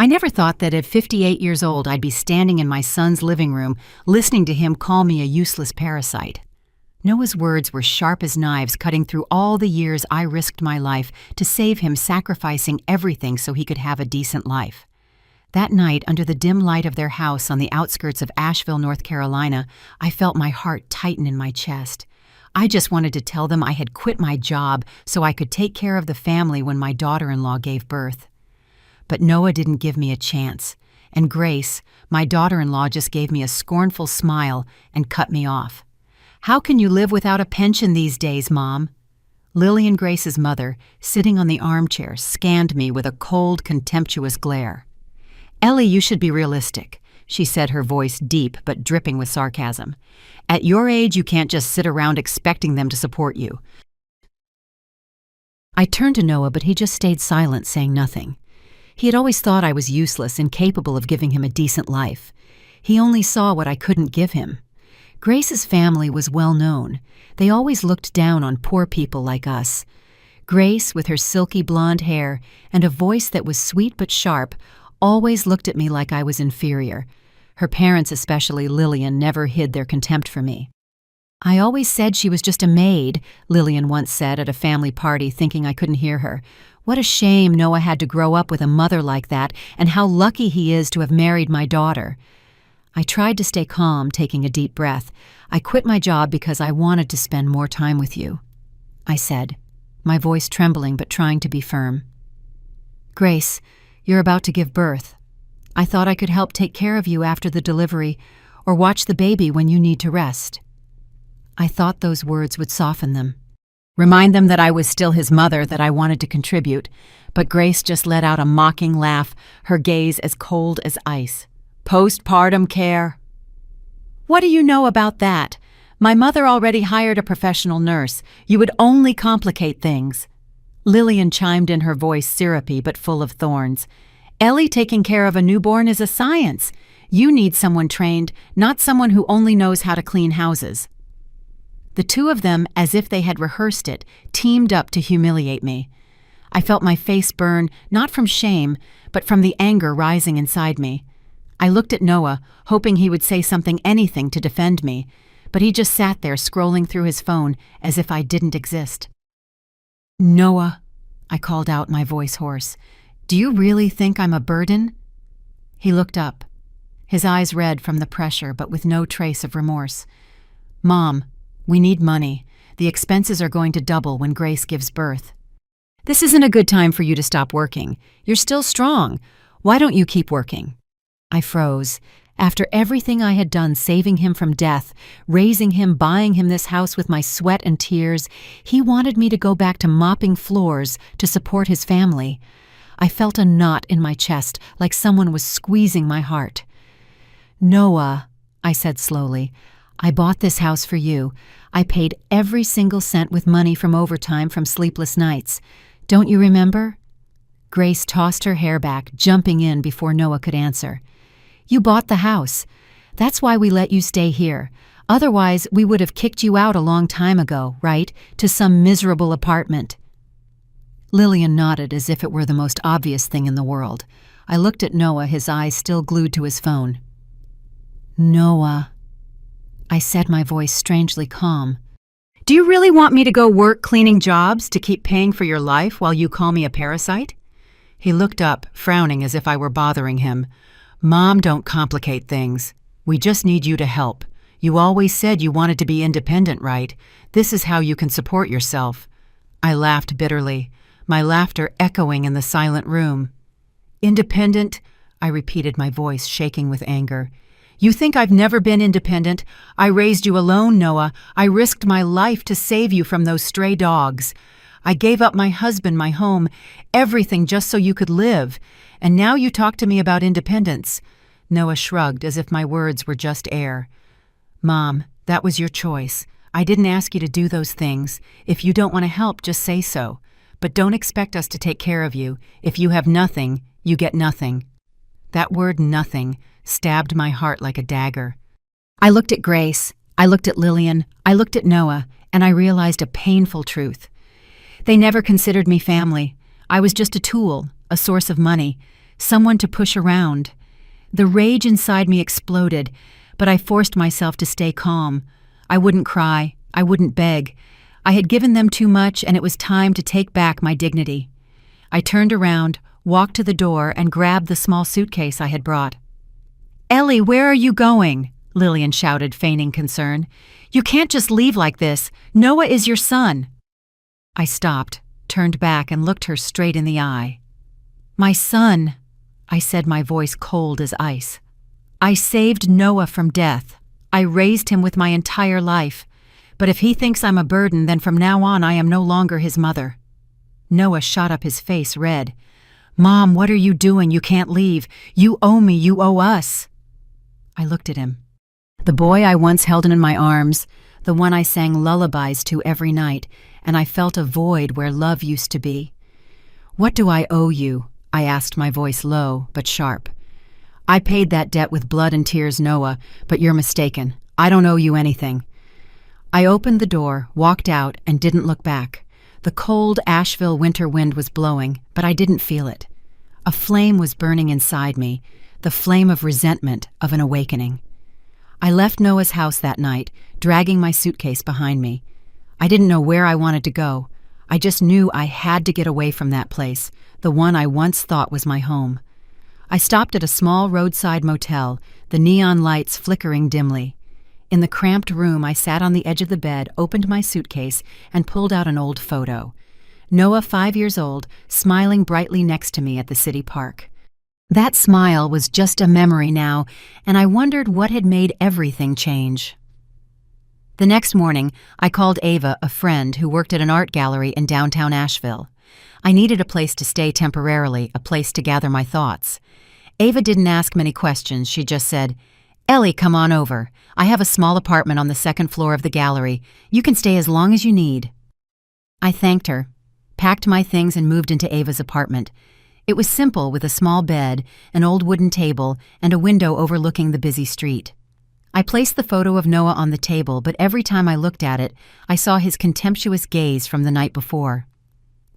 I never thought that at 58 years old I'd be standing in my son's living room listening to him call me a useless parasite. Noah's words were sharp as knives cutting through all the years I risked my life to save him, sacrificing everything so he could have a decent life. That night, under the dim light of their house on the outskirts of Asheville, North Carolina, I felt my heart tighten in my chest. I just wanted to tell them I had quit my job so I could take care of the family when my daughter-in-law gave birth. But Noah didn't give me a chance, and Grace, my daughter-in-law, just gave me a scornful smile and cut me off. "How can you live without a pension these days, Mom?" Lillian Grace's mother, sitting on the armchair, scanned me with a cold, contemptuous glare. "Ellie, you should be realistic," she said, her voice deep but dripping with sarcasm. "At your age, you can't just sit around expecting them to support you." I turned to Noah, but he just stayed silent, saying nothing. He had always thought I was useless, incapable of giving him a decent life. He only saw what I couldn't give him. Grace's family was well known. They always looked down on poor people like us. Grace, with her silky blonde hair and a voice that was sweet but sharp, always looked at me like I was inferior. Her parents, especially Lillian, never hid their contempt for me. "I always said she was just a maid," Lillian once said at a family party, thinking I couldn't hear her. "What a shame Noah had to grow up with a mother like that, and how lucky he is to have married my daughter." I tried to stay calm, taking a deep breath. "I quit my job because I wanted to spend more time with you," I said, my voice trembling but trying to be firm. "Grace, you're about to give birth. I thought I could help take care of you after the delivery, or watch the baby when you need to rest." I thought those words would soften them, remind them that I was still his mother, that I wanted to contribute, but Grace just let out a mocking laugh, her gaze as cold as ice. "Postpartum care? What do you know about that? My mother already hired a professional nurse. You would only complicate things." Lillian chimed in, her voice syrupy but full of thorns. "Ellie, taking care of a newborn is a science. You need someone trained, not someone who only knows how to clean houses." The two of them, as if they had rehearsed it, teamed up to humiliate me. I felt my face burn, not from shame, but from the anger rising inside me. I looked at Noah, hoping he would say something, anything, to defend me, but he just sat there scrolling through his phone as if I didn't exist. "Noah," I called out, my voice hoarse, "do you really think I'm a burden?" He looked up, his eyes red from the pressure but with no trace of remorse. "Mom, we need money. The expenses are going to double when Grace gives birth. This isn't a good time for you to stop working. You're still strong. Why don't you keep working?" I froze. After everything I had done, saving him from death, raising him, buying him this house with my sweat and tears, he wanted me to go back to mopping floors to support his family. I felt a knot in my chest, like someone was squeezing my heart. "Noah," I said slowly, "I bought this house for you. I paid every single cent with money from overtime from sleepless nights. Don't you remember?" Grace tossed her hair back, jumping in before Noah could answer. "You bought the house. That's why we let you stay here. Otherwise, we would have kicked you out a long time ago, right? To some miserable apartment." Lillian nodded as if it were the most obvious thing in the world. I looked at Noah, his eyes still glued to his phone. "Noah," I said, my voice strangely calm. "Do you really want me to go work cleaning jobs to keep paying for your life while you call me a parasite?" He looked up, frowning as if I were bothering him. "Mom, don't complicate things. We just need you to help. You always said you wanted to be independent, right? This is how you can support yourself." I laughed bitterly, my laughter echoing in the silent room. "Independent?" I repeated, my voice shaking with anger. "You think I've never been independent? I raised you alone, Noah. I risked my life to save you from those stray dogs. I gave up my husband, my home, everything just so you could live. And now you talk to me about independence." Noah shrugged as if my words were just air. "Mom, that was your choice. I didn't ask you to do those things. If you don't want to help, just say so. But don't expect us to take care of you. If you have nothing, you get nothing." That word "nothing" stabbed my heart like a dagger. I looked at Grace, I looked at Lillian, I looked at Noah, and I realized a painful truth. They never considered me family. I was just a tool, a source of money. someone to push around. The rage inside me exploded, but I forced myself to stay calm. I wouldn't cry. I wouldn't beg. I had given them too much, and it was time to take back my dignity. I turned around, walked to the door, and grabbed the small suitcase I had brought. "Ellie, where are you going?" Lillian shouted, feigning concern. "You can't just leave like this. Noah is your son." I stopped, turned back, and looked her straight in the eye. "My son," I said, my voice cold as ice. "I saved Noah from death. I raised him with my entire life. But if he thinks I'm a burden, then from now on I am no longer his mother." Noah shot up, his face red. "Mom, what are you doing? You can't leave. You owe me. You owe us." I looked at him. The boy I once held in my arms, the one I sang lullabies to every night, and I felt a void where love used to be. "What do I owe you?" I asked, my voice low but sharp. "I paid that debt with blood and tears, Noah, but you're mistaken. I don't owe you anything." I opened the door, walked out, and didn't look back. The cold Asheville winter wind was blowing, but I didn't feel it. A flame was burning inside me, the flame of resentment, of an awakening. I left Noah's house that night, dragging my suitcase behind me. I didn't know where I wanted to go. I just knew I had to get away from that place, the one I once thought was my home. I stopped at a small roadside motel, the neon lights flickering dimly. In the cramped room, I sat on the edge of the bed, opened my suitcase, and pulled out an old photo. Noah, 5 years old, smiling brightly next to me at the city park. That smile was just a memory now, and I wondered what had made everything change. The next morning, I called Ava, a friend who worked at an art gallery in downtown Asheville. I needed a place to stay temporarily, a place to gather my thoughts. Ava didn't ask many questions. She just said, "Ellie, come on over. I have a small apartment on the second floor of the gallery. You can stay as long as you need." I thanked her, packed my things, and moved into Ava's apartment. It was simple, with a small bed, an old wooden table, and a window overlooking the busy street. I placed the photo of Noah on the table, but every time I looked at it, I saw his contemptuous gaze from the night before.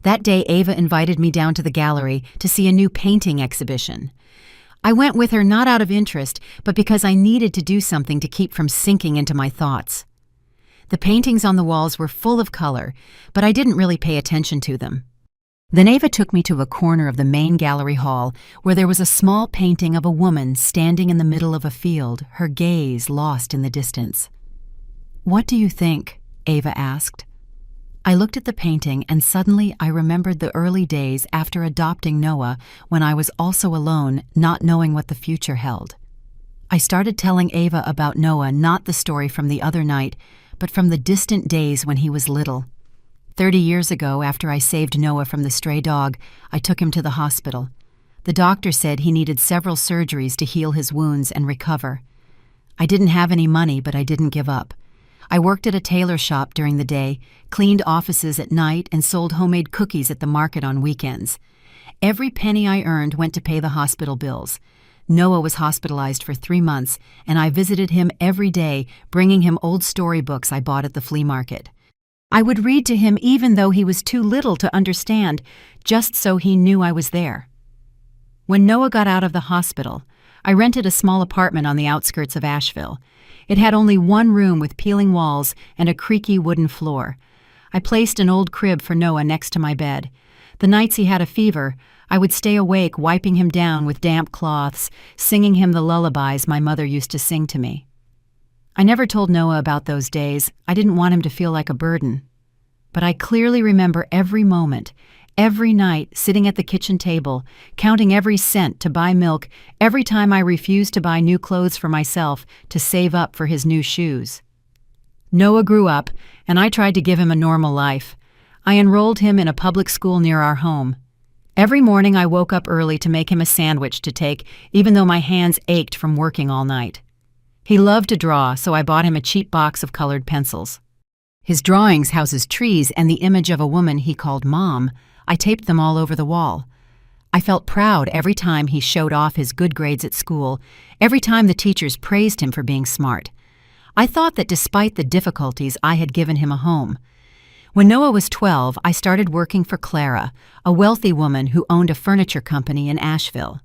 That day, Ava invited me down to the gallery to see a new painting exhibition. I went with her not out of interest, but because I needed to do something to keep from sinking into my thoughts. The paintings on the walls were full of color, but I didn't really pay attention to them. Then Ava took me to a corner of the main gallery hall where there was a small painting of a woman standing in the middle of a field, her gaze lost in the distance. "What do you think?" Ava asked. I looked at the painting, and suddenly I remembered the early days after adopting Noah, when I was also alone, not knowing what the future held. I started telling Ava about Noah, not the story from the other night, but from the distant days when he was little. 30 years ago, after I saved Noah from the stray dog, I took him to the hospital. The doctor said he needed several surgeries to heal his wounds and recover. I didn't have any money, but I didn't give up. I worked at a tailor shop during the day, cleaned offices at night, and sold homemade cookies at the market on weekends. Every penny I earned went to pay the hospital bills. Noah was hospitalized for 3 months, and I visited him every day, bringing him old storybooks I bought at the flea market. I would read to him even though he was too little to understand, just so he knew I was there. When Noah got out of the hospital, I rented a small apartment on the outskirts of Asheville. It had only one room with peeling walls and a creaky wooden floor. I placed an old crib for Noah next to my bed. The nights he had a fever, I would stay awake wiping him down with damp cloths, singing him the lullabies my mother used to sing to me. I never told Noah about those days. I didn't want him to feel like a burden. But I clearly remember every moment, every night sitting at the kitchen table, counting every cent to buy milk, every time I refused to buy new clothes for myself to save up for his new shoes. Noah grew up, and I tried to give him a normal life. I enrolled him in a public school near our home. Every morning I woke up early to make him a sandwich to take, even though my hands ached from working all night. He loved to draw, so I bought him a cheap box of colored pencils. His drawings houses trees and the image of a woman he called Mom. I taped them all over the wall. I felt proud every time he showed off his good grades at school, every time the teachers praised him for being smart. I thought that despite the difficulties, I had given him a home. When Noah was 12, I started working for Clara, a wealthy woman who owned a furniture company in Asheville.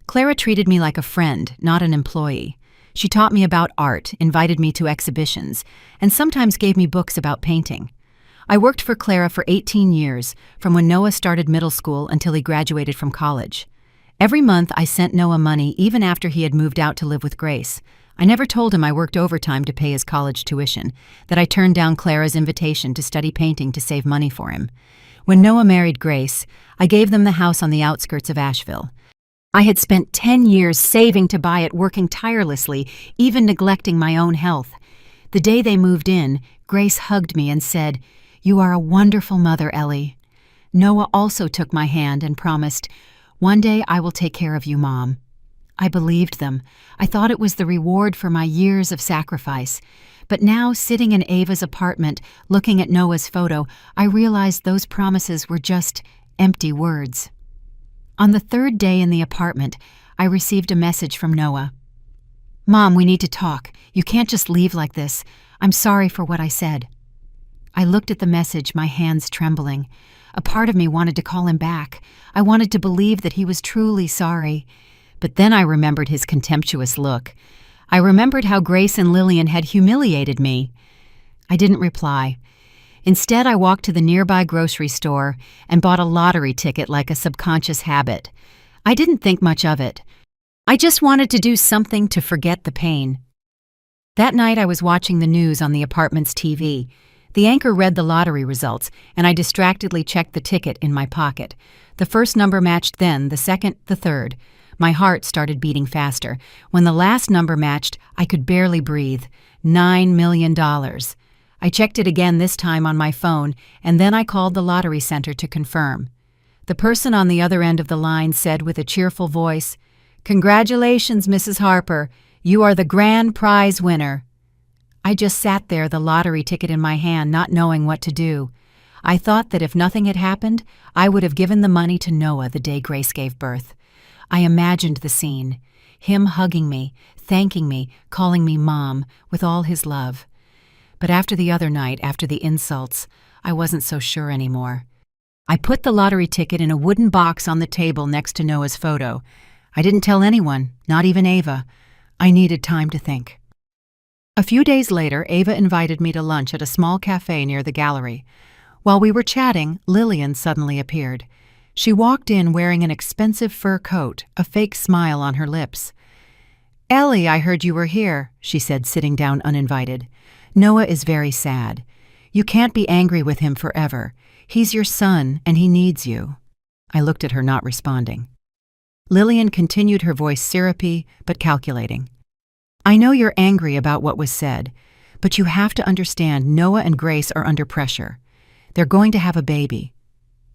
Clara treated me like a friend, not an employee. She taught me about art, invited me to exhibitions, and sometimes gave me books about painting. I worked for Clara for 18 years, from when Noah started middle school until he graduated from college. Every month I sent Noah money even after he had moved out to live with Grace. I never told him I worked overtime to pay his college tuition, that I turned down Clara's invitation to study painting to save money for him. When Noah married Grace, I gave them the house on the outskirts of Asheville. I had spent 10 years saving to buy it, working tirelessly, even neglecting my own health. The day they moved in, Grace hugged me and said, "You are a wonderful mother, Ellie." Noah also took my hand and promised, "One day I will take care of you, Mom." I believed them. I thought it was the reward for my years of sacrifice. But now, sitting in Ava's apartment, looking at Noah's photo, I realized those promises were just empty words. On the third day in the apartment, I received a message from Noah. "Mom, we need to talk. You can't just leave like this. I'm sorry for what I said." I looked at the message, my hands trembling. A part of me wanted to call him back. I wanted to believe that he was truly sorry. But then I remembered his contemptuous look. I remembered how Grace and Lillian had humiliated me. I didn't reply. Instead, I walked to the nearby grocery store and bought a lottery ticket like a subconscious habit. I didn't think much of it. I just wanted to do something to forget the pain. That night I was watching the news on the apartment's TV. The anchor read the lottery results, and I distractedly checked the ticket in my pocket. The first number matched then, the second, the third. My heart started beating faster. When the last number matched, I could barely breathe. $9 million. I checked it again, this time on my phone, and then I called the lottery center to confirm. The person on the other end of the line said with a cheerful voice, "Congratulations, Mrs. Harper. You are the grand prize winner." I just sat there, the lottery ticket in my hand, not knowing what to do. I thought that if nothing had happened, I would have given the money to Noah the day Grace gave birth. I imagined the scene, him hugging me, thanking me, calling me Mom, with all his love. But after the other night, after the insults, I wasn't so sure anymore. I put the lottery ticket in a wooden box on the table next to Noah's photo. I didn't tell anyone, not even Ava. I needed time to think. A few days later, Ava invited me to lunch at a small cafe near the gallery. While we were chatting, Lillian suddenly appeared. She walked in wearing an expensive fur coat, a fake smile on her lips. "Ellie, I heard you were here," she said, sitting down uninvited. "Noah is very sad. You can't be angry with him forever. He's your son, and he needs you." I looked at her, not responding. Lillian continued, her voice syrupy but calculating. "I know you're angry about what was said, but you have to understand Noah and Grace are under pressure. They're going to have a baby.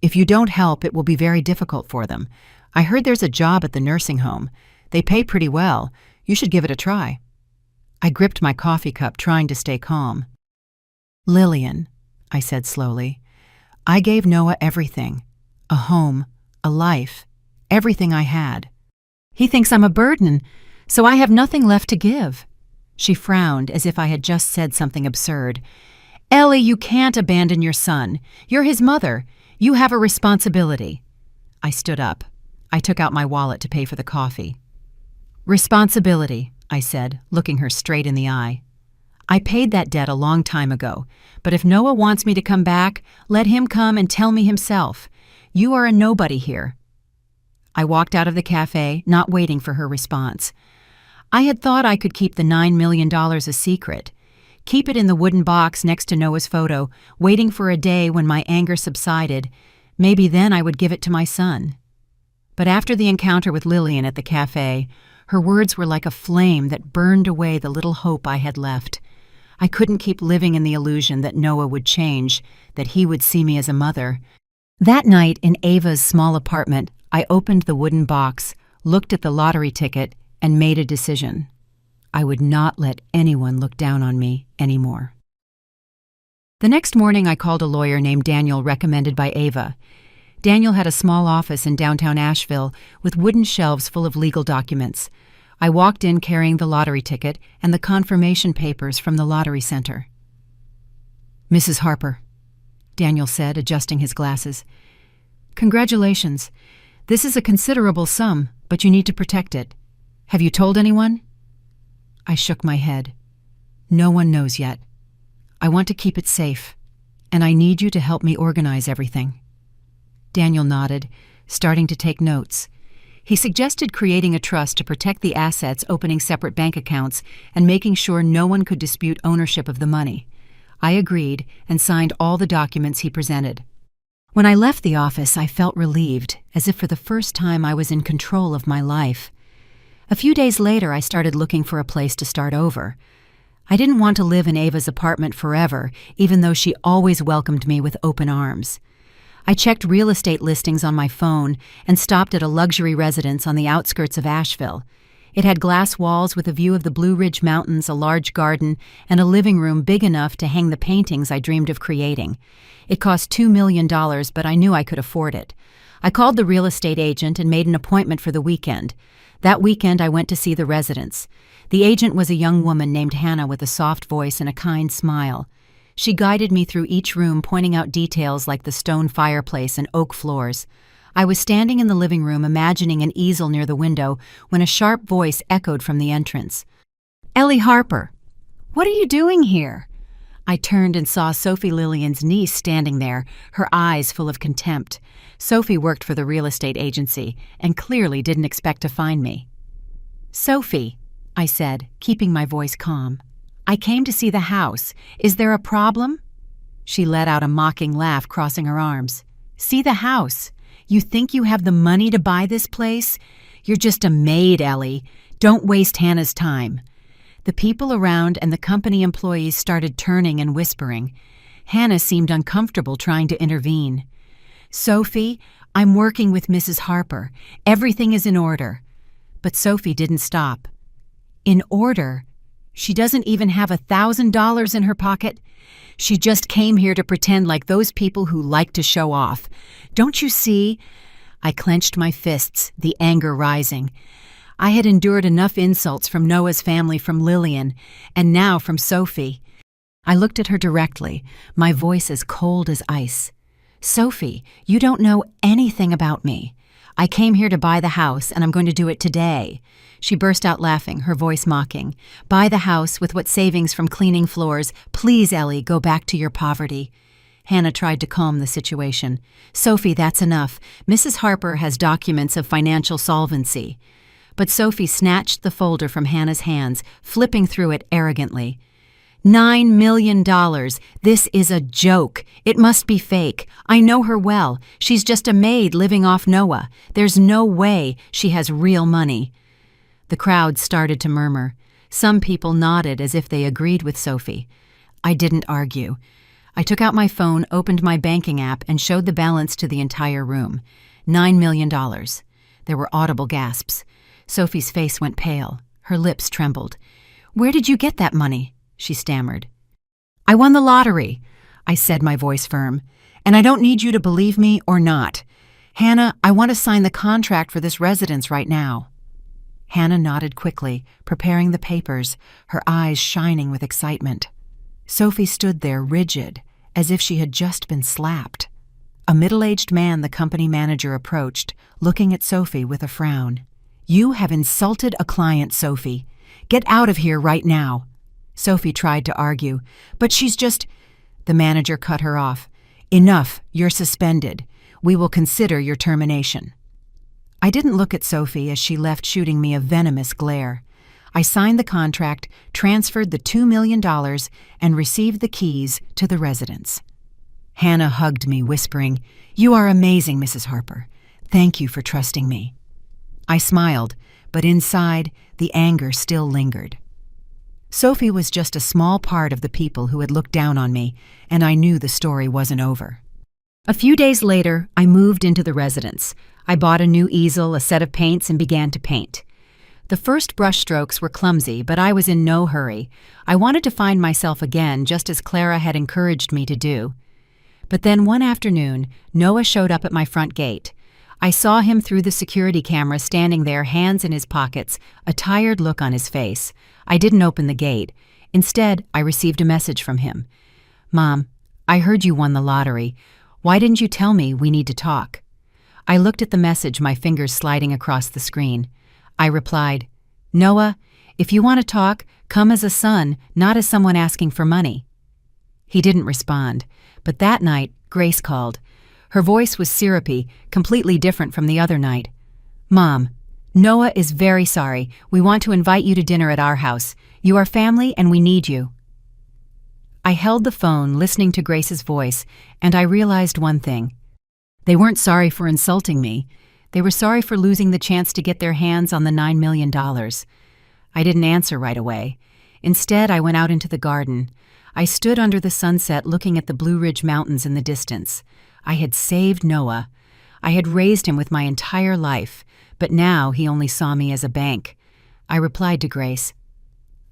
If you don't help, it will be very difficult for them. I heard there's a job at the nursing home. They pay pretty well. You should give it a try." I gripped my coffee cup, trying to stay calm. "Lillian," I said slowly, "I gave Noah everything. A home, a life, everything I had. He thinks I'm a burden, so I have nothing left to give." She frowned as if I had just said something absurd. "Ellie, you can't abandon your son. You're his mother. You have a responsibility." I stood up. I took out my wallet to pay for the coffee. "Responsibility," I said, looking her straight in the eye. "I paid that debt a long time ago, but if Noah wants me to come back, let him come and tell me himself. You are a nobody here." I walked out of the cafe, not waiting for her response. I had thought I could keep the $9 million a secret. Keep it in the wooden box next to Noah's photo, waiting for a day when my anger subsided. Maybe then I would give it to my son. But after the encounter with Lillian at the cafe, her words were like a flame that burned away the little hope I had left. I couldn't keep living in the illusion that Noah would change, that he would see me as a mother. That night in Ava's small apartment, I opened the wooden box, looked at the lottery ticket, and made a decision. I would not let anyone look down on me anymore. The next morning, I called a lawyer named Daniel, recommended by Ava. Daniel had a small office in downtown Asheville with wooden shelves full of legal documents. I walked in carrying the lottery ticket and the confirmation papers from the lottery center. "Mrs. Harper," Daniel said, adjusting his glasses. "Congratulations. This is a considerable sum, but you need to protect it. Have you told anyone?" I shook my head. "No one knows yet. I want to keep it safe, and I need you to help me organize everything." Daniel nodded, starting to take notes. He suggested creating a trust to protect the assets, opening separate bank accounts, and making sure no one could dispute ownership of the money. I agreed and signed all the documents he presented. When I left the office, I felt relieved, as if for the first time I was in control of my life. A few days later, I started looking for a place to start over. I didn't want to live in Ava's apartment forever, even though she always welcomed me with open arms. I checked real estate listings on my phone and stopped at a luxury residence on the outskirts of Asheville. It had glass walls with a view of the Blue Ridge Mountains, a large garden, and a living room big enough to hang the paintings I dreamed of creating. It cost $2 million, but I knew I could afford it. I called the real estate agent and made an appointment for the weekend. That weekend, I went to see the residence. The agent was a young woman named Hannah with a soft voice and a kind smile. She guided me through each room, pointing out details like the stone fireplace and oak floors. I was standing in the living room, imagining an easel near the window, when a sharp voice echoed from the entrance. "Ellie Harper, what are you doing here?" I turned and saw Sophie Lillian's niece standing there, her eyes full of contempt. Sophie worked for the real estate agency and clearly didn't expect to find me. "Sophie," I said, keeping my voice calm, "I came to see the house. Is there a problem?" She let out a mocking laugh, crossing her arms. "See the house? You think you have the money to buy this place? You're just a maid, Ellie. Don't waste Hannah's time." The people around and the company employees started turning and whispering. Hannah seemed uncomfortable trying to intervene. "Sophie, I'm working with Mrs. Harper. Everything is in order." But Sophie didn't stop. "In order? She doesn't even have $1,000 in her pocket? She just came here to pretend like those people who like to show off. Don't you see?" I clenched my fists, the anger rising. I had endured enough insults from Noah's family, from Lillian, and now from Sophie. I looked at her directly, my voice as cold as ice. "Sophie, you don't know anything about me. I came here to buy the house, and I'm going to do it today." She burst out laughing, her voice mocking. "Buy the house with what savings from cleaning floors. Please, Ellie, go back to your poverty." Hannah tried to calm the situation. "Sophie, that's enough. Mrs. Harper has documents of financial solvency." But Sophie snatched the folder from Hannah's hands, flipping through it arrogantly. $9 million. This is a joke. It must be fake. I know her well. She's just a maid living off Noah. There's no way she has real money." The crowd started to murmur. Some people nodded as if they agreed with Sophie. I didn't argue. I took out my phone, opened my banking app, and showed the balance to the entire room. $9 million. There were audible gasps. Sophie's face went pale. Her lips trembled. "Where did you get that money?" she stammered. "I won the lottery," I said, my voice firm. "And I don't need you to believe me or not. Hannah, I want to sign the contract for this residence right now." Hannah nodded quickly, preparing the papers, her eyes shining with excitement. Sophie stood there rigid, as if she had just been slapped. A middle-aged man the company manager approached, looking at Sophie with a frown. "You have insulted a client, Sophie. Get out of here right now." Sophie tried to argue, "But she's just—" The manager cut her off. "Enough, you're suspended. We will consider your termination." I didn't look at Sophie as she left, shooting me a venomous glare. I signed the contract, transferred the $2 million, and received the keys to the residence. Hannah hugged me, whispering, "You are amazing, Mrs. Harper. Thank you for trusting me." I smiled, but inside, the anger still lingered. Sophie was just a small part of the people who had looked down on me, and I knew the story wasn't over. A few days later, I moved into the residence. I bought a new easel, a set of paints, and began to paint. The first brushstrokes were clumsy, but I was in no hurry. I wanted to find myself again, just as Clara had encouraged me to do. But then one afternoon, Noah showed up at my front gate. I saw him through the security camera, standing there, hands in his pockets, a tired look on his face. I didn't open the gate. Instead, I received a message from him. "Mom, I heard you won the lottery. Why didn't you tell me? We need to talk." I looked at the message, my fingers sliding across the screen. I replied, "Noah, if you want to talk, come as a son, not as someone asking for money." He didn't respond, but that night, Grace called. Her voice was syrupy, completely different from the other night. "Mom, Noah is very sorry. We want to invite you to dinner at our house. You are family and we need you." I held the phone, listening to Grace's voice, and I realized one thing. They weren't sorry for insulting me. They were sorry for losing the chance to get their hands on the $9 million. I didn't answer right away. Instead, I went out into the garden. I stood under the sunset looking at the Blue Ridge Mountains in the distance. I had saved Noah. I had raised him with my entire life, but now he only saw me as a bank. I replied to Grace,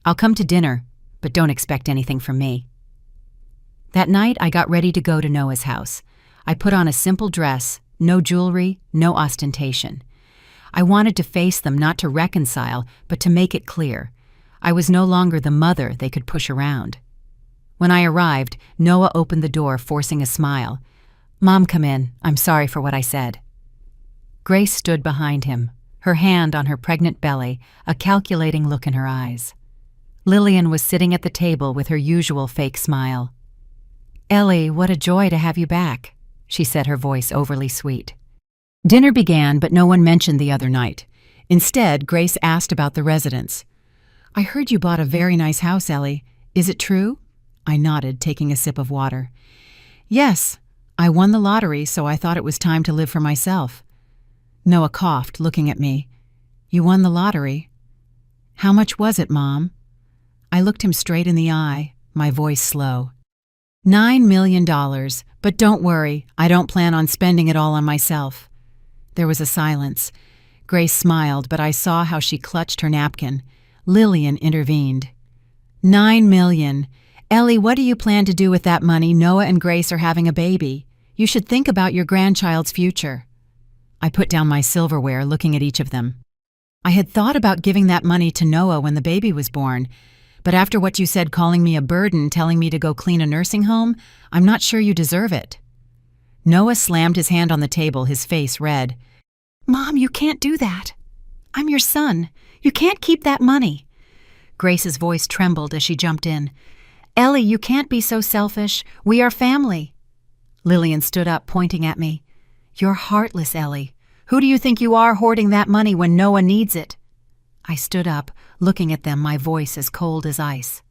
"I'll come to dinner, but don't expect anything from me." That night, I got ready to go to Noah's house. I put on a simple dress, no jewelry, no ostentation. I wanted to face them, not to reconcile, but to make it clear. I was no longer the mother they could push around. When I arrived, Noah opened the door, forcing a smile. "Mom, come in. I'm sorry for what I said." Grace stood behind him, her hand on her pregnant belly, a calculating look in her eyes. Lillian was sitting at the table with her usual fake smile. "Ellie, what a joy to have you back," she said, her voice overly sweet. Dinner began, but no one mentioned the other night. Instead, Grace asked about the residence. "I heard you bought a very nice house, Ellie. Is it true?" I nodded, taking a sip of water. "Yes, I won the lottery, so I thought it was time to live for myself." Noah coughed, looking at me. "You won the lottery? How much was it, Mom?" I looked him straight in the eye, my voice slow. $9 million, but don't worry, I don't plan on spending it all on myself." There was a silence. Grace smiled, but I saw how she clutched her napkin. Lillian intervened. $9 million. Ellie, what do you plan to do with that money? Noah and Grace are having a baby. You should think about your grandchild's future." I put down my silverware, looking at each of them. "I had thought about giving that money to Noah when the baby was born, but after what you said, calling me a burden, telling me to go clean a nursing home, I'm not sure you deserve it." Noah slammed his hand on the table, his face red. "Mom, you can't do that. I'm your son. You can't keep that money." Grace's voice trembled as she jumped in. "Ellie, you can't be so selfish. We are family." Lillian stood up, pointing at me. "You're heartless, Ellie. Who do you think you are, hoarding that money when Noah needs it?" I stood up, looking at them, my voice as cold as ice.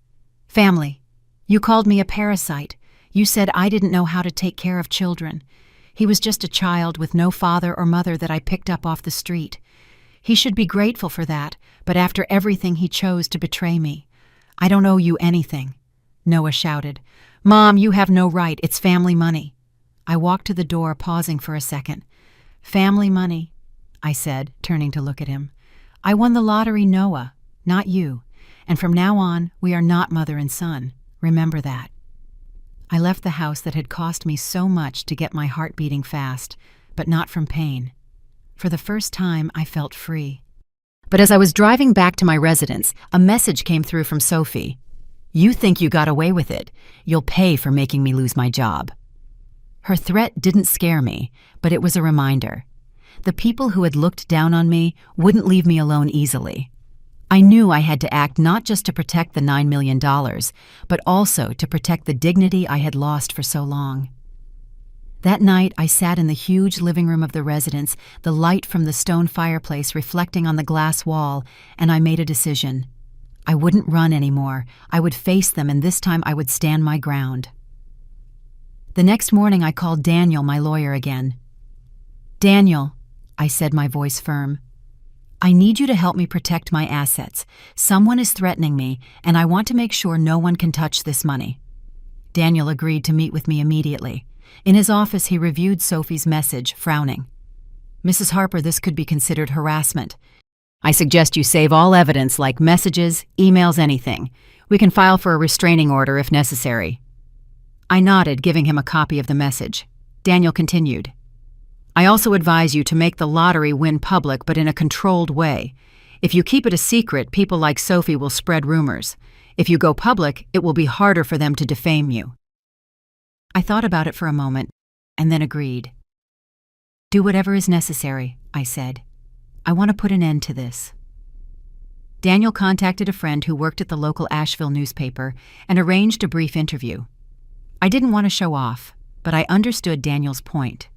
"Family. You called me a parasite. You said I didn't know how to take care of children. He was just a child with no father or mother that I picked up off the street. He should be grateful for that, but after everything he chose to betray me. I don't owe you anything." Noah shouted. "Mom, you have no right. It's family money." I walked to the door, pausing for a second. "Family money," I said, turning to look at him. "I won the lottery, Noah, not you. And from now on, we are not mother and son. Remember that." I left the house that had cost me so much to get my heart beating fast, but not from pain. For the first time, I felt free. But as I was driving back to my residence, a message came through from Sophie. "You think you got away with it. You'll pay for making me lose my job." Her threat didn't scare me, but it was a reminder. The people who had looked down on me wouldn't leave me alone easily. I knew I had to act not just to protect the $9 million, but also to protect the dignity I had lost for so long. That night, I sat in the huge living room of the residence, the light from the stone fireplace reflecting on the glass wall, and I made a decision. I wouldn't run anymore. I would face them, and this time I would stand my ground. The next morning, I called Daniel, my lawyer, again. "Daniel," I said, my voice firm, "I need you to help me protect my assets. Someone is threatening me, and I want to make sure no one can touch this money." Daniel agreed to meet with me immediately. In his office, he reviewed Sophie's message, frowning. "Mrs. Harper, this could be considered harassment. I suggest you save all evidence like messages, emails, anything. We can file for a restraining order if necessary." I nodded, giving him a copy of the message. Daniel continued. "I also advise you to make the lottery win public, but in a controlled way. If you keep it a secret, people like Sophie will spread rumors. If you go public, it will be harder for them to defame you." I thought about it for a moment, and then agreed. "Do whatever is necessary," I said. "I want to put an end to this." Daniel contacted a friend who worked at the local Asheville newspaper and arranged a brief interview. I didn't want to show off, but I understood Daniel's point.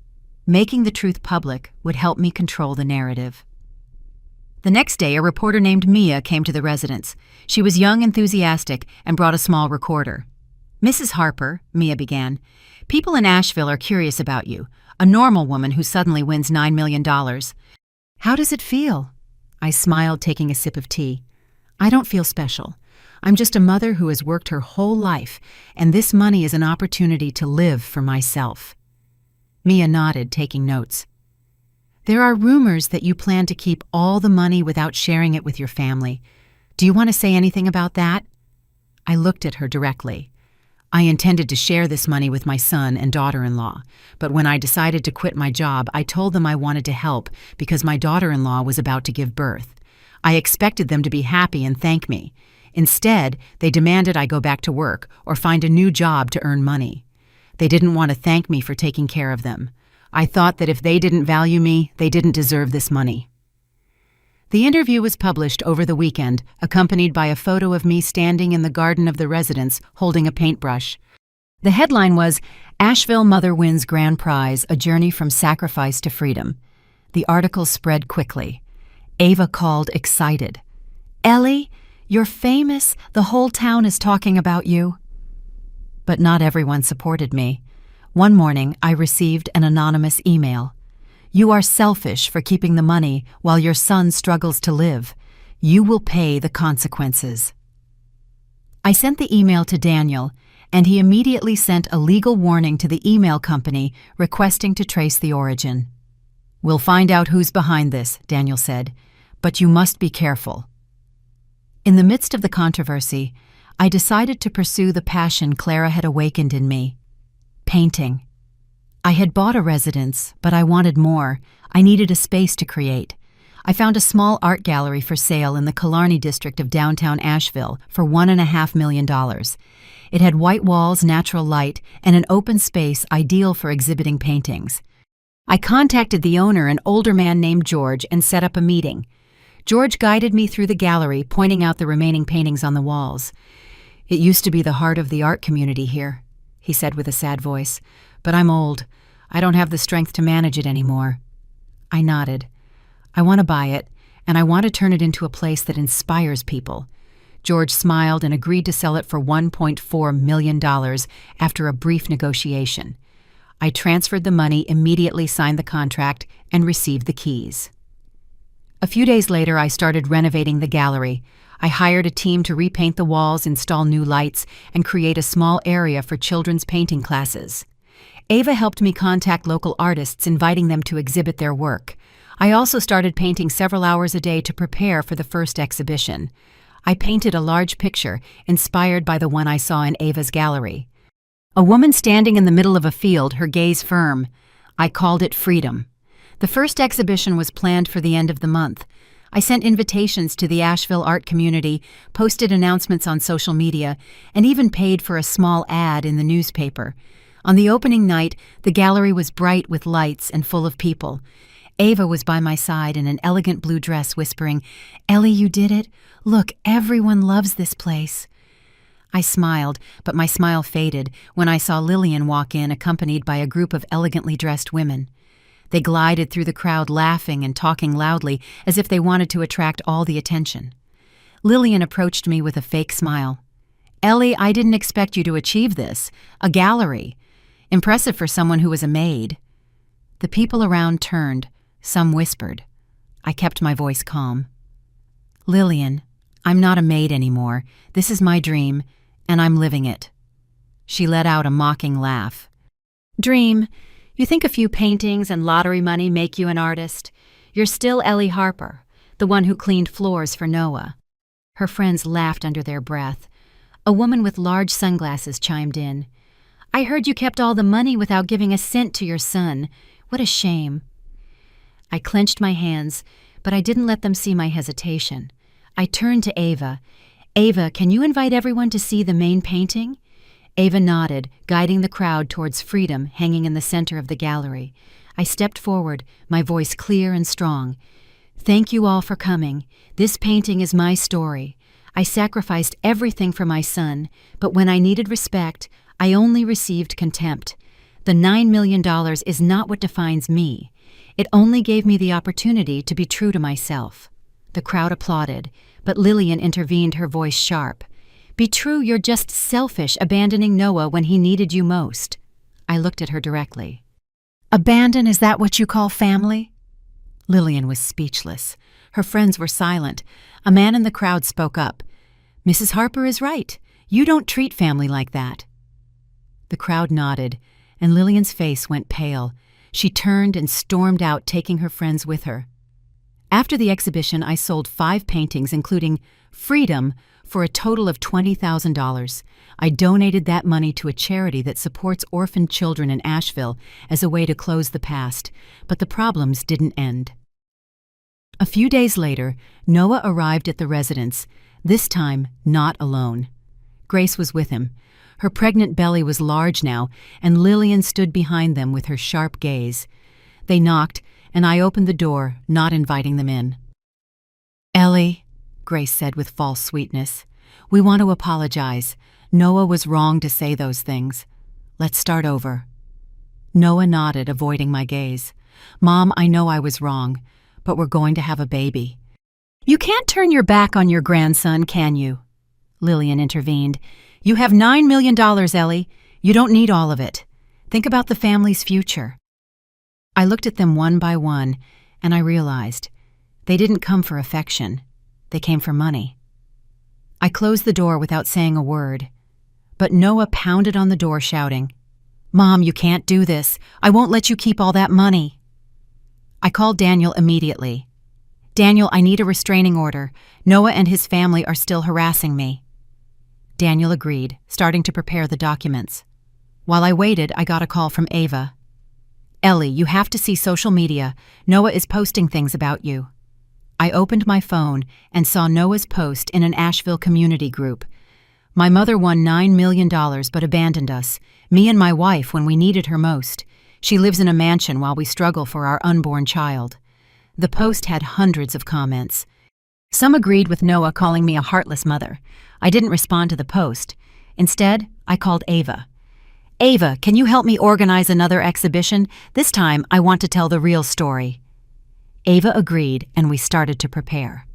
Making the truth public would help me control the narrative. The next day, a reporter named Mia came to the residence. She was young, enthusiastic, and brought a small recorder. "Mrs. Harper," Mia began, "people in Asheville are curious about you, a normal woman who suddenly wins $9 million. How does it feel?" I smiled, taking a sip of tea. "I don't feel special. I'm just a mother who has worked her whole life, and this money is an opportunity to live for myself." Mia nodded, taking notes. "There are rumors that you plan to keep all the money without sharing it with your family. Do you want to say anything about that?" I looked at her directly. I intended to share this money with my son and daughter-in-law, but when I decided to quit my job, I told them I wanted to help because my daughter-in-law was about to give birth. I expected them to be happy and thank me. Instead, they demanded I go back to work or find a new job to earn money. They didn't want to thank me for taking care of them. I thought that if they didn't value me, they didn't deserve this money. The interview was published over the weekend, accompanied by a photo of me standing in the garden of the residence holding a paintbrush. The headline was, "Asheville Mother Wins Grand Prize, A Journey from Sacrifice to Freedom." The article spread quickly. Ava called, excited. "Ellie, you're famous. The whole town is talking about you." But not everyone supported me. One morning, I received an anonymous email. "You are selfish for keeping the money while your son struggles to live. You will pay the consequences." I sent the email to Daniel, and he immediately sent a legal warning to the email company requesting to trace the origin. "We'll find out who's behind this," Daniel said, "but you must be careful." In the midst of the controversy, I decided to pursue the passion Clara had awakened in me: painting. I had bought a residence, but I wanted more. I needed a space to create. I found a small art gallery for sale in the Killarney district of downtown Asheville for $1.5 million. It had white walls, natural light, and an open space ideal for exhibiting paintings. I contacted the owner, an older man named George, and set up a meeting. George guided me through the gallery, pointing out the remaining paintings on the walls. "It used to be the heart of the art community here," he said with a sad voice, "but I'm old. I don't have the strength to manage it anymore." I nodded. "I want to buy it, and I want to turn it into a place that inspires people." George smiled and agreed to sell it for $1.4 million after a brief negotiation. I transferred the money, immediately signed the contract, and received the keys. A few days later, I started renovating the gallery. I hired a team to repaint the walls, install new lights, and create a small area for children's painting classes. Ava helped me contact local artists, inviting them to exhibit their work. I also started painting several hours a day to prepare for the first exhibition. I painted a large picture inspired by the one I saw in Ava's gallery. A woman standing in the middle of a field, her gaze firm. I called it Freedom. The first exhibition was planned for the end of the month. I sent invitations to the Asheville art community, posted announcements on social media, and even paid for a small ad in the newspaper. On the opening night, the gallery was bright with lights and full of people. Ava was by my side in an elegant blue dress, whispering, "Ellie, you did it. Look, everyone loves this place." I smiled, but my smile faded when I saw Lillian walk in, accompanied by a group of elegantly dressed women. They glided through the crowd, laughing and talking loudly as if they wanted to attract all the attention. Lillian approached me with a fake smile. "Ellie, I didn't expect you to achieve this. A gallery. Impressive for someone who was a maid." The people around turned. Some whispered. I kept my voice calm. "Lillian, I'm not a maid anymore. This is my dream, and I'm living it." She let out a mocking laugh. "Dream? You think a few paintings and lottery money make you an artist? You're still Ellie Harper, the one who cleaned floors for Noah." Her friends laughed under their breath. A woman with large sunglasses chimed in. "I heard you kept all the money without giving a cent to your son. What a shame." I clenched my hands, but I didn't let them see my hesitation. I turned to Ava. "Ava, can you invite everyone to see the main painting?" Ava nodded, guiding the crowd towards Freedom hanging in the center of the gallery. I stepped forward, my voice clear and strong. "Thank you all for coming. This painting is my story. I sacrificed everything for my son, but when I needed respect, I only received contempt. The $9 million is not what defines me. It only gave me the opportunity to be true to myself." The crowd applauded, but Lillian intervened, her voice sharp. "Be true, you're just selfish, abandoning Noah when he needed you most." I looked at her directly. "Abandon, is that what you call family?" Lillian was speechless. Her friends were silent. A man in the crowd spoke up. "Mrs. Harper is right. You don't treat family like that." The crowd nodded, and Lillian's face went pale. She turned and stormed out, taking her friends with her. After the exhibition, I sold 5 paintings, including Freedom, for a total of $20,000. I donated that money to a charity that supports orphaned children in Asheville as a way to close the past, but the problems didn't end. A few days later, Noah arrived at the residence, this time not alone. Grace was with him. Her pregnant belly was large now, and Lillian stood behind them with her sharp gaze. They knocked, and I opened the door, not inviting them in. "Ellie," Grace said with false sweetness, "we want to apologize. Noah was wrong to say those things. Let's start over." Noah nodded, avoiding my gaze. "Mom, I know I was wrong, but we're going to have a baby." "You can't turn your back on your grandson, can you?" Lillian intervened. "You have $9 million, Ellie. You don't need all of it. Think about the family's future." I looked at them one by one, and I realized they didn't come for affection. They came for money. I closed the door without saying a word, but Noah pounded on the door, shouting, "Mom, you can't do this. I won't let you keep all that money." I called Daniel immediately. "Daniel, I need a restraining order. Noah and his family are still harassing me." Daniel agreed, starting to prepare the documents. While I waited, I got a call from Ava. "Ellie, you have to see social media. Noah is posting things about you." I opened my phone and saw Noah's post in an Asheville community group. "My mother won $9 million but abandoned us, me and my wife, when we needed her most. She lives in a mansion while we struggle for our unborn child." The post had hundreds of comments. Some agreed with Noah, calling me a heartless mother. I didn't respond to the post. Instead, I called Ava. "Ava, can you help me organize another exhibition? This time, I want to tell the real story." Ava agreed, and we started to prepare.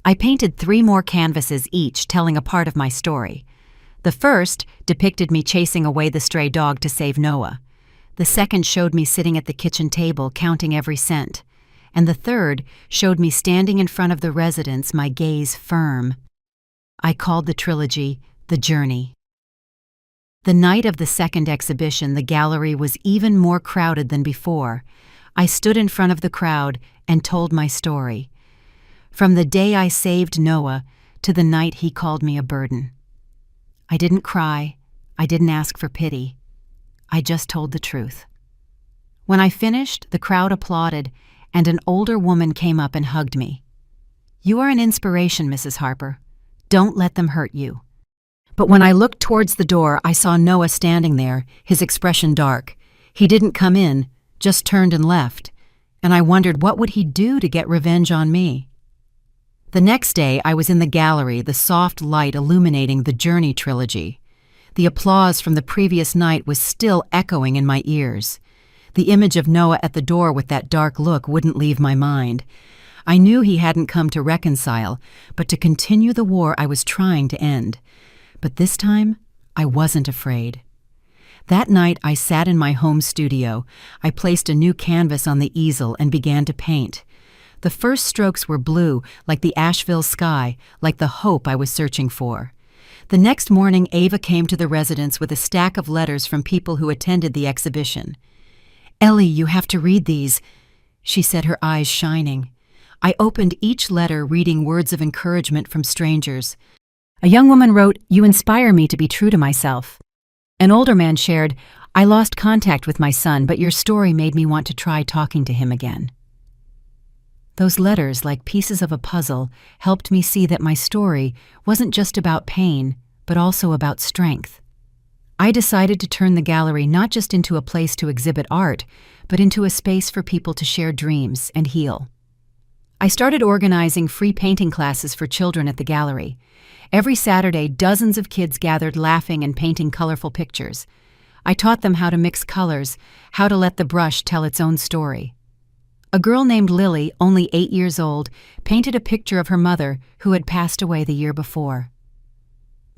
I painted 3 more canvases each, telling a part of my story. The first depicted me chasing away the stray dog to save Noah. The second showed me sitting at the kitchen table, counting every cent. And the third showed me standing in front of the residence, my gaze firm. I called the trilogy The Journey. The night of the second exhibition, the gallery was even more crowded than before. I stood in front of the crowd and told my story. From the day I saved Noah to the night he called me a burden. I didn't cry. I didn't ask for pity. I just told the truth. When I finished, the crowd applauded, and an older woman came up and hugged me. "You are an inspiration, Mrs. Harper. Don't let them hurt you." But when I looked towards the door, I saw Noah standing there, his expression dark. He didn't come in, just turned and left, and I wondered what would he do to get revenge on me. The next day, I was in the gallery, the soft light illuminating the Journey trilogy. The applause from the previous night was still echoing in my ears. The image of Noah at the door with that dark look wouldn't leave my mind. I knew he hadn't come to reconcile, but to continue the war I was trying to end. But this time, I wasn't afraid. That night, I sat in my home studio. I placed a new canvas on the easel and began to paint. The first strokes were blue, like the Asheville sky, like the hope I was searching for. The next morning, Ava came to the residence with a stack of letters from people who attended the exhibition. "Ellie, you have to read these," she said, her eyes shining. I opened each letter, reading words of encouragement from strangers. A young woman wrote, "You inspire me to be true to myself." An older man shared, "I lost contact with my son, but your story made me want to try talking to him again." Those letters, like pieces of a puzzle, helped me see that my story wasn't just about pain, but also about strength. I decided to turn the gallery not just into a place to exhibit art, but into a space for people to share dreams and heal. I started organizing free painting classes for children at the gallery. Every Saturday, dozens of kids gathered laughing and painting colorful pictures. I taught them how to mix colors, how to let the brush tell its own story. A girl named Lily, only 8 years old, painted a picture of her mother who had passed away the year before.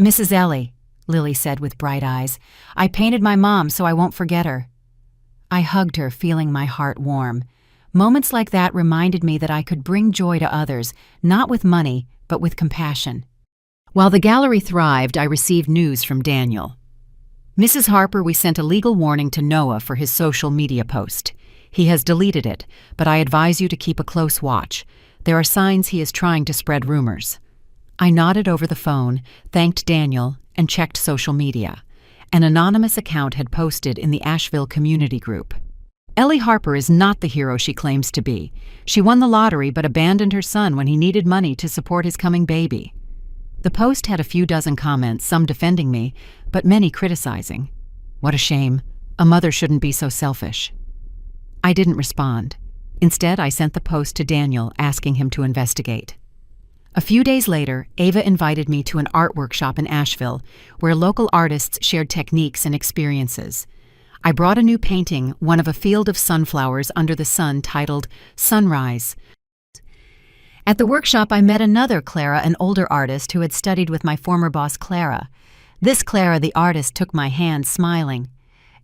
"Mrs. Ellie," Lily said with bright eyes, "I painted my mom so I won't forget her." I hugged her, feeling my heart warm. Moments like that reminded me that I could bring joy to others, not with money, but with compassion. While the gallery thrived, I received news from Daniel. "Mrs. Harper, we sent a legal warning to Noah for his social media post. He has deleted it, but I advise you to keep a close watch. There are signs he is trying to spread rumors." I nodded over the phone, thanked Daniel, and checked social media. An anonymous account had posted in the Asheville community group. "Ellie Harper is not the hero she claims to be. She won the lottery but abandoned her son when he needed money to support his coming baby." The post had a few dozen comments, some defending me, but many criticizing. What a shame. A mother shouldn't be so selfish. I didn't respond. Instead, I sent the post to Daniel, asking him to investigate. A few days later, Ava invited me to an art workshop in Asheville, where local artists shared techniques and experiences. I brought a new painting, one of a field of sunflowers under the sun, titled Sunrise. At the workshop, I met another Clara, an older artist who had studied with my former boss, Clara. This Clara, the artist, took my hand, smiling.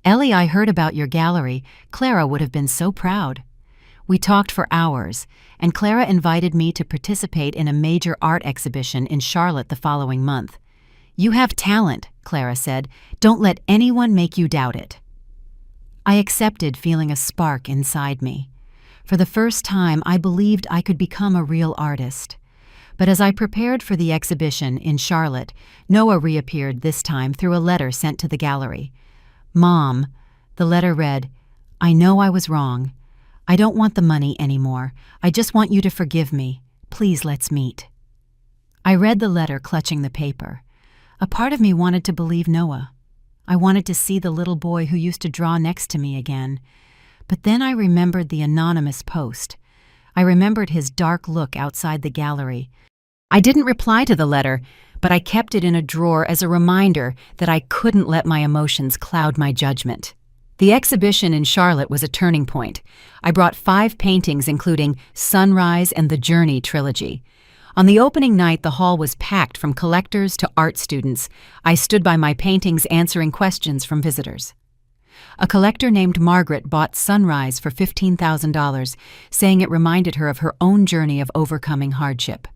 "Ellie, I heard about your gallery. Clara would have been so proud." We talked for hours, and Clara invited me to participate in a major art exhibition in Charlotte the following month. "You have talent," Clara said. "Don't let anyone make you doubt it." I accepted, feeling a spark inside me. For the first time, I believed I could become a real artist. But as I prepared for the exhibition in Charlotte, Noah reappeared this time through a letter sent to the gallery. "Mom," the letter read, "I know I was wrong. I don't want the money anymore. I just want you to forgive me. Please let's meet." I read the letter, clutching the paper. A part of me wanted to believe Noah. I wanted to see the little boy who used to draw next to me again. But then I remembered the anonymous post. I remembered his dark look outside the gallery. I didn't reply to the letter, but I kept it in a drawer as a reminder that I couldn't let my emotions cloud my judgment. The exhibition in Charlotte was a turning point. I brought 5 paintings, including Sunrise and the Journey trilogy. On the opening night, the hall was packed from collectors to art students. I stood by my paintings answering questions from visitors. A collector named Margaret bought Sunrise for $15,000, saying it reminded her of her own journey of overcoming hardship.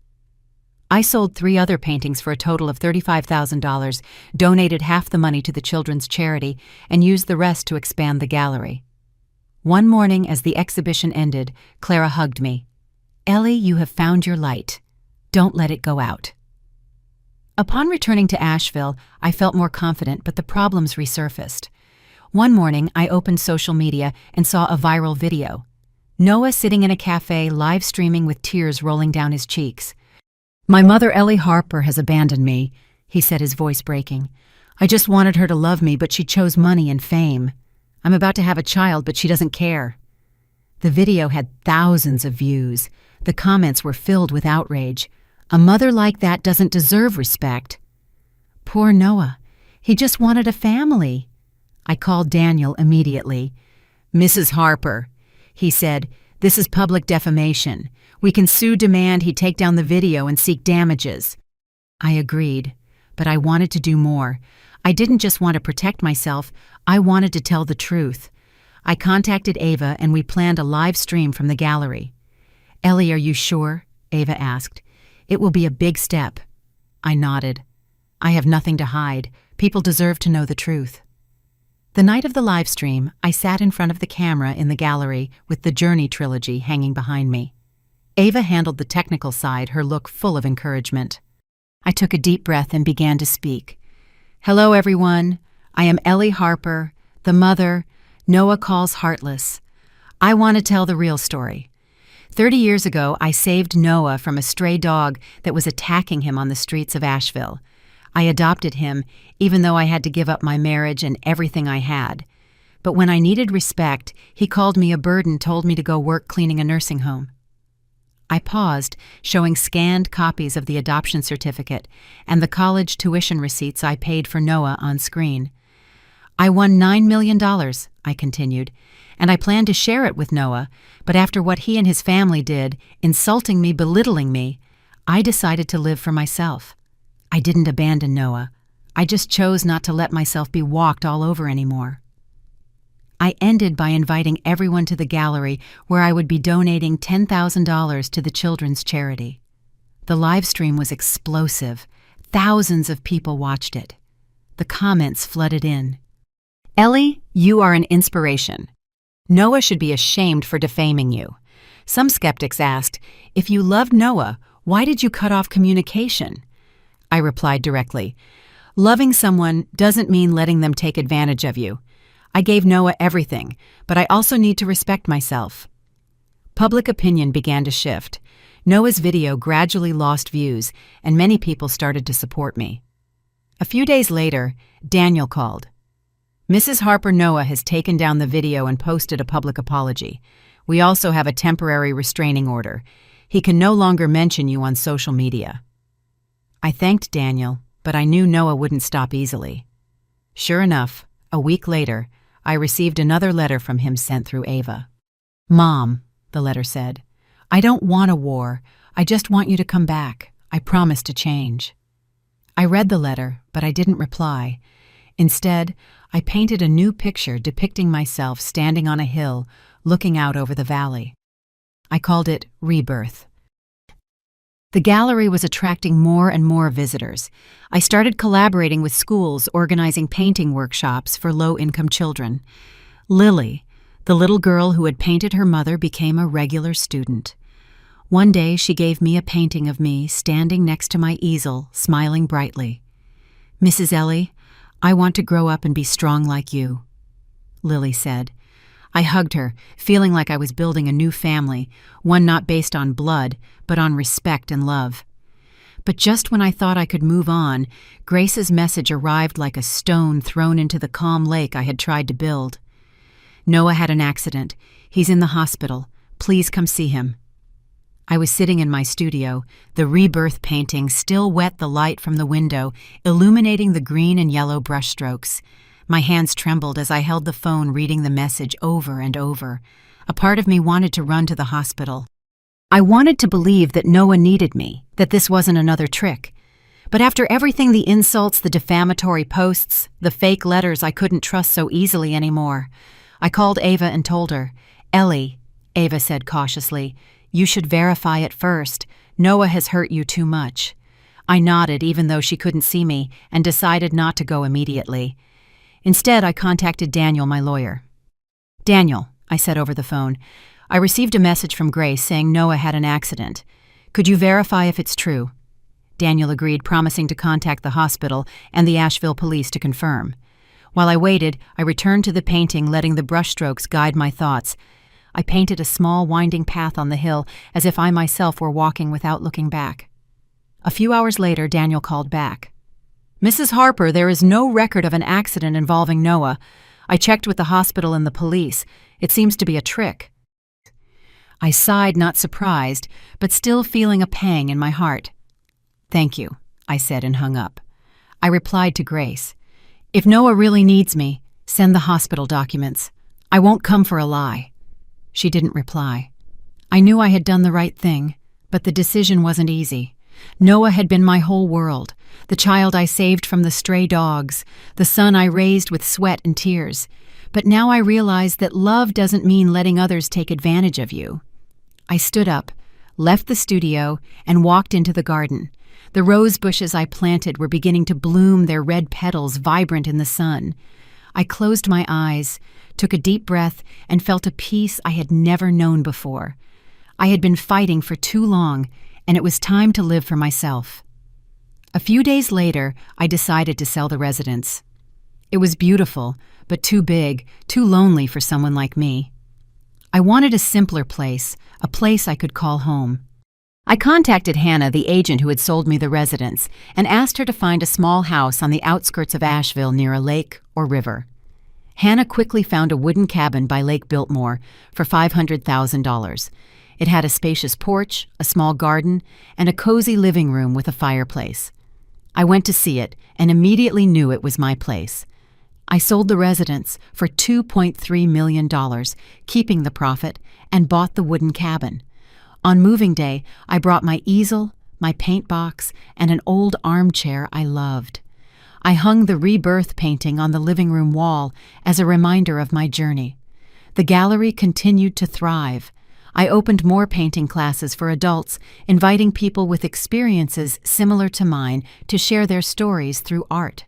I sold 3 other paintings for a total of $35,000, donated half the money to the children's charity, and used the rest to expand the gallery. One morning, as the exhibition ended, Clara hugged me. "Ellie, you have found your light. Don't let it go out." Upon returning to Asheville, I felt more confident, but the problems resurfaced. One morning, I opened social media and saw a viral video. Noah sitting in a cafe, live streaming with tears rolling down his cheeks. "My mother, Ellie Harper, has abandoned me," he said, his voice breaking. "I just wanted her to love me, but she chose money and fame. I'm about to have a child, but she doesn't care." The video had thousands of views. The comments were filled with outrage. A mother like that doesn't deserve respect. Poor Noah. He just wanted a family. I called Daniel immediately. "Mrs. Harper," he said, "this is public defamation. We can sue, demand he take down the video, and seek damages." I agreed, but I wanted to do more. I didn't just want to protect myself, I wanted to tell the truth. I contacted Ava and we planned a live stream from the gallery. "Ellie, are you sure?" Ava asked. "It will be a big step." I nodded. I have nothing to hide. People deserve to know the truth. The night of the live stream, I sat in front of the camera in the gallery with the Journey trilogy hanging behind me. Ava handled the technical side, her look full of encouragement. I took a deep breath and began to speak. "Hello, everyone. I am Ellie Harper, the mother Noah calls heartless. I want to tell the real story. 30 years ago, I saved Noah from a stray dog that was attacking him on the streets of Asheville. I adopted him, even though I had to give up my marriage and everything I had. But when I needed respect, he called me a bird and told me to go work cleaning a nursing home. I paused, showing scanned copies of the adoption certificate and the college tuition receipts I paid for Noah on screen. I won $9 million, I continued, and I planned to share it with Noah, but after what he and his family did, insulting me, belittling me, I decided to live for myself. I didn't abandon Noah. I just chose not to let myself be walked all over anymore. I ended by inviting everyone to the gallery where I would be donating $10,000 to the children's charity. The live stream was explosive. Thousands of people watched it. The comments flooded in. "Ellie, you are an inspiration. Noah should be ashamed for defaming you." Some skeptics asked, "If you loved Noah, why did you cut off communication?" I replied directly, "Loving someone doesn't mean letting them take advantage of you. I gave Noah everything, but I also need to respect myself." Public opinion began to shift. Noah's video gradually lost views, and many people started to support me. A few days later, Daniel called. "Mrs. Harper, Noah has taken down the video and posted a public apology. We also have a temporary restraining order. He can no longer mention you on social media." I thanked Daniel, but I knew Noah wouldn't stop easily. Sure enough, a week later, I received another letter from him sent through Ava. "Mom," the letter said, "I don't want a war. I just want you to come back. I promise to change." I read the letter, but I didn't reply. Instead, I painted a new picture depicting myself standing on a hill, looking out over the valley. I called it Rebirth. The gallery was attracting more and more visitors. I started collaborating with schools, organizing painting workshops for low-income children. Lily, the little girl who had painted her mother, became a regular student. One day she gave me a painting of me standing next to my easel, smiling brightly. "Mrs. Ellie, I want to grow up and be strong like you," Lily said. I hugged her, feeling like I was building a new family, one not based on blood, but on respect and love. But just when I thought I could move on, Grace's message arrived like a stone thrown into the calm lake I had tried to build. "Noah had an accident. He's in the hospital. Please come see him." I was sitting in my studio, the Rebirth painting still wet the light from the window, illuminating the green and yellow brushstrokes. My hands trembled as I held the phone reading the message over and over. A part of me wanted to run to the hospital. I wanted to believe that Noah needed me, that this wasn't another trick. But after everything, the insults, the defamatory posts, the fake letters, I couldn't trust so easily anymore. I called Ava and told her. "Ellie," Ava said cautiously, "you should verify it first. Noah has hurt you too much." I nodded even though she couldn't see me and decided not to go immediately. Instead, I contacted Daniel, my lawyer. "Daniel," I said over the phone, "I received a message from Grace saying Noah had an accident. Could you verify if it's true?" Daniel agreed, promising to contact the hospital and the Asheville police to confirm. While I waited, I returned to the painting, letting the brushstrokes guide my thoughts. I painted a small, winding path on the hill, as if I myself were walking without looking back. A few hours later, Daniel called back. "Mrs. Harper, there is no record of an accident involving Noah. I checked with the hospital and the police. It seems to be a trick." I sighed, not surprised, but still feeling a pang in my heart. "Thank you," I said and hung up. I replied to Grace. "If Noah really needs me, send the hospital documents. I won't come for a lie." She didn't reply. I knew I had done the right thing, but the decision wasn't easy. Noah had been my whole world, the child I saved from the stray dogs, the son I raised with sweat and tears. But now I realized that love doesn't mean letting others take advantage of you. I stood up, left the studio, and walked into the garden. The rose bushes I planted were beginning to bloom, their red petals vibrant in the sun. I closed my eyes, took a deep breath, and felt a peace I had never known before. I had been fighting for too long, and it was time to live for myself. A few days later, I decided to sell the residence. It was beautiful, but too big, too lonely for someone like me. I wanted a simpler place, a place I could call home. I contacted Hannah, the agent who had sold me the residence, and asked her to find a small house on the outskirts of Asheville near a lake or river. Hannah quickly found a wooden cabin by Lake Biltmore for $500,000. It had a spacious porch, a small garden, and a cozy living room with a fireplace. I went to see it and immediately knew it was my place. I sold the residence for $2.3 million, keeping the profit, and bought the wooden cabin. On moving day, I brought my easel, my paint box, and an old armchair I loved. I hung the rebirth painting on the living room wall as a reminder of my journey. The gallery continued to thrive. I opened more painting classes for adults, inviting people with experiences similar to mine to share their stories through art.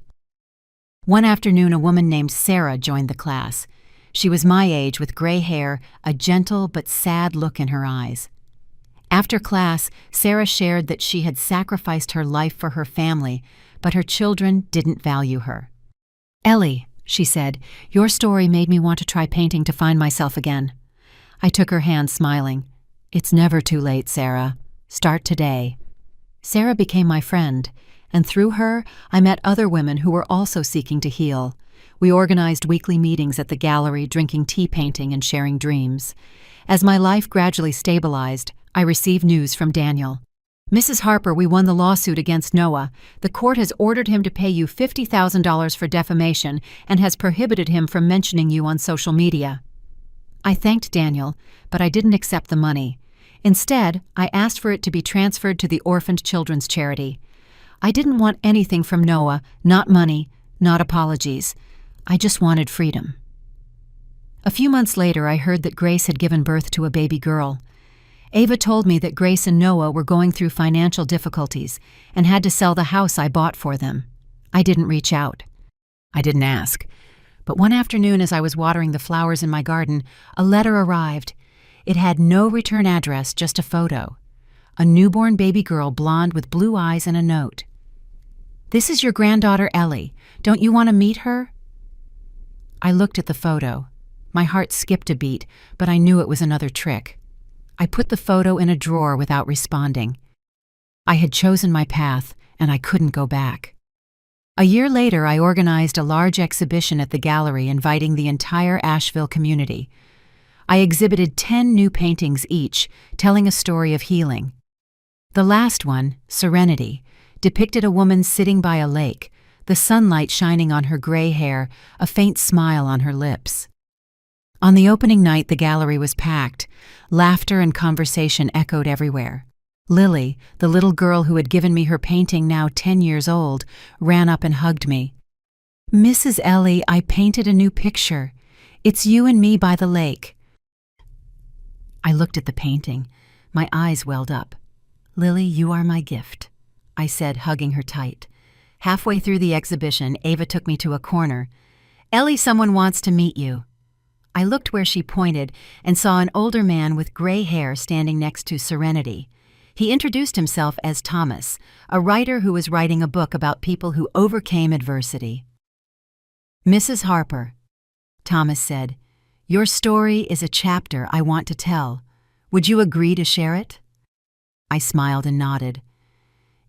One afternoon, a woman named Sarah joined the class. She was my age with gray hair, a gentle but sad look in her eyes. After class, Sarah shared that she had sacrificed her life for her family, but her children didn't value her. "Ellie," she said, "your story made me want to try painting to find myself again." I took her hand, smiling. "It's never too late, Sarah. Start today." Sarah became my friend, and through her, I met other women who were also seeking to heal. We organized weekly meetings at the gallery, drinking tea, painting, and sharing dreams. As my life gradually stabilized, I received news from Daniel. "Mrs. Harper, we won the lawsuit against Noah. The court has ordered him to pay you $50,000 for defamation and has prohibited him from mentioning you on social media." I thanked Daniel, but I didn't accept the money. Instead, I asked for it to be transferred to the Orphaned Children's Charity. I didn't want anything from Noah, not money, not apologies. I just wanted freedom. A few months later, I heard that Grace had given birth to a baby girl. Ava told me that Grace and Noah were going through financial difficulties and had to sell the house I bought for them. I didn't reach out. I didn't ask. But one afternoon, as I was watering the flowers in my garden, a letter arrived. It had no return address, just a photo. A newborn baby girl, blonde with blue eyes, and a note. "This is your granddaughter, Ellie. Don't you want to meet her?" I looked at the photo. My heart skipped a beat, but I knew it was another trick. I put the photo in a drawer without responding. I had chosen my path, and I couldn't go back. A year later, I organized a large exhibition at the gallery inviting the entire Asheville community. I exhibited 10 new paintings each, telling a story of healing. The last one, Serenity, depicted a woman sitting by a lake, the sunlight shining on her gray hair, a faint smile on her lips. On the opening night, the gallery was packed. Laughter and conversation echoed everywhere. Lily, the little girl who had given me her painting, now 10 years old, ran up and hugged me. "Mrs. Ellie, I painted a new picture. It's you and me by the lake." I looked at the painting. My eyes welled up. "Lily, you are my gift," I said, hugging her tight. Halfway through the exhibition, Ava took me to a corner. "Ellie, someone wants to meet you." I looked where she pointed and saw an older man with gray hair standing next to Serenity. He introduced himself as Thomas, a writer who was writing a book about people who overcame adversity. "Mrs. Harper," Thomas said, "your story is a chapter I want to tell. Would you agree to share it?" I smiled and nodded.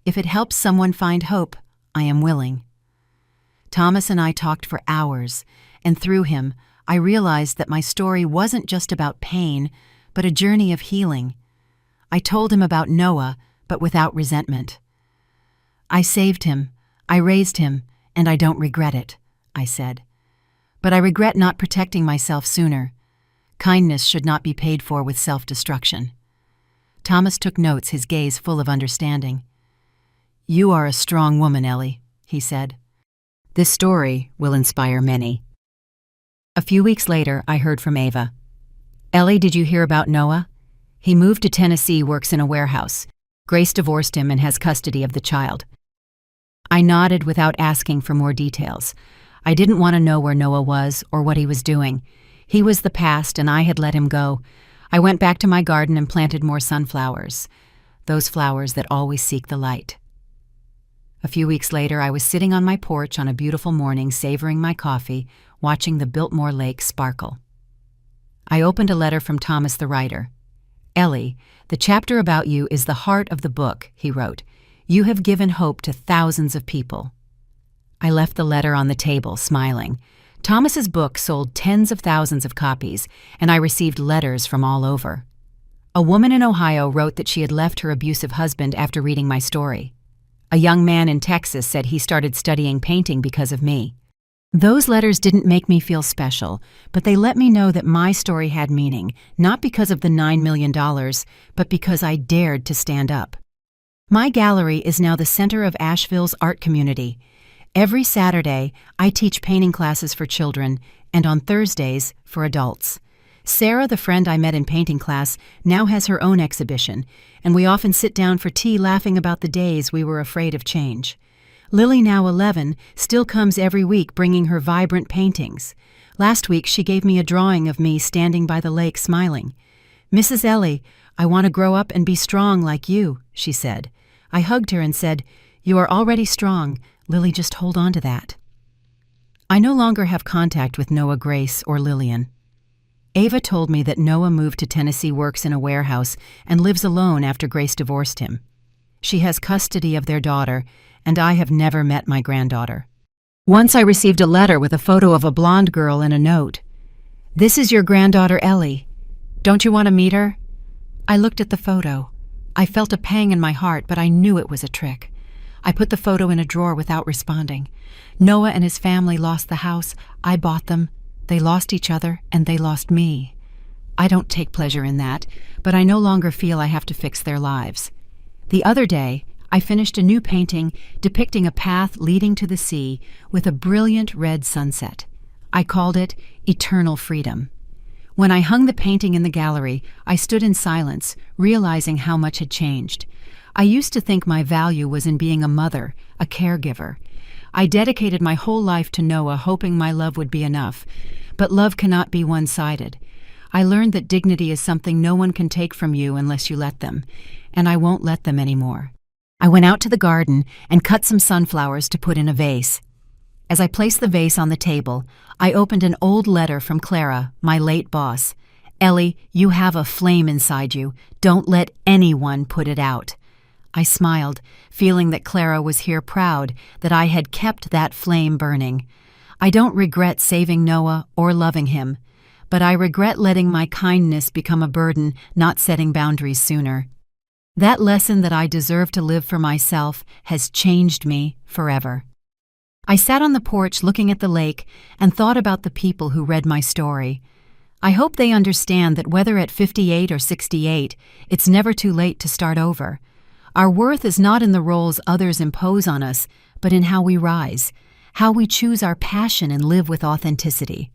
"If it helps someone find hope, I am willing." Thomas and I talked for hours, and through him, I realized that my story wasn't just about pain, but a journey of healing. I told him about Noah, but without resentment. "I saved him, I raised him, and I don't regret it," I said. "But I regret not protecting myself sooner. Kindness should not be paid for with self-destruction." Thomas took notes, his gaze full of understanding. "You are a strong woman, Ellie," he said. "This story will inspire many." A few weeks later, I heard from Ava. "Ellie, did you hear about Noah? He moved to Tennessee, works in a warehouse. Grace divorced him and has custody of the child." I nodded without asking for more details. I didn't want to know where Noah was or what he was doing. He was the past, and I had let him go. I went back to my garden and planted more sunflowers, those flowers that always seek the light. A few weeks later, I was sitting on my porch on a beautiful morning, savoring my coffee, watching the Biltmore Lake sparkle. I opened a letter from Thomas the writer. "Ellie, the chapter about you is the heart of the book," he wrote. "You have given hope to thousands of people." I left the letter on the table, smiling. Thomas's book sold tens of thousands of copies, and I received letters from all over. A woman in Ohio wrote that she had left her abusive husband after reading my story. A young man in Texas said he started studying painting because of me. Those letters didn't make me feel special, but they let me know that my story had meaning, not because of the $9 million, but because I dared to stand up. My gallery is now the center of Asheville's art community. Every Saturday, I teach painting classes for children, and on Thursdays, for adults. Sarah, the friend I met in painting class, now has her own exhibition, and we often sit down for tea laughing about the days we were afraid of change. Lily, now 11, still comes every week bringing her vibrant paintings. Last week, she gave me a drawing of me standing by the lake smiling. "Mrs. Ellie, I want to grow up and be strong like you," she said. I hugged her and said, "You are already strong. Lily, just hold on to that." I no longer have contact with Noah, Grace, or Lillian. Ava told me that Noah moved to Tennessee, works in a warehouse, and lives alone after Grace divorced him. She has custody of their daughter, and I have never met my granddaughter. Once I received a letter with a photo of a blonde girl and a note. "This is your granddaughter Ellie. Don't you want to meet her?" I looked at the photo. I felt a pang in my heart, but I knew it was a trick. I put the photo in a drawer without responding. Noah and his family lost the house. I bought them. They lost each other, and they lost me. I don't take pleasure in that, but I no longer feel I have to fix their lives. The other day, I finished a new painting depicting a path leading to the sea with a brilliant red sunset. I called it Eternal Freedom. When I hung the painting in the gallery, I stood in silence, realizing how much had changed. I used to think my value was in being a mother, a caregiver. I dedicated my whole life to Noah, hoping my love would be enough. But love cannot be one-sided. I learned that dignity is something no one can take from you unless you let them, and I won't let them anymore. I went out to the garden and cut some sunflowers to put in a vase. As I placed the vase on the table, I opened an old letter from Clara, my late boss. "Ellie, you have a flame inside you. Don't let anyone put it out." I smiled, feeling that Clara was here proud that I had kept that flame burning. I don't regret saving Noah or loving him, but I regret letting my kindness become a burden, not setting boundaries sooner. That lesson that I deserve to live for myself has changed me forever. I sat on the porch looking at the lake and thought about the people who read my story. I hope they understand that whether at 58 or 68, it's never too late to start over. Our worth is not in the roles others impose on us, but in how we rise, how we choose our passion and live with authenticity.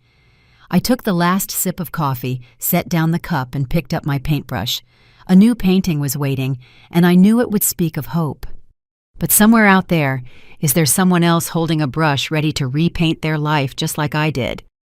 I took the last sip of coffee, set down the cup, and picked up my paintbrush. A new painting was waiting, and I knew it would speak of hope. But somewhere out there, is there someone else holding a brush ready to repaint their life just like I did?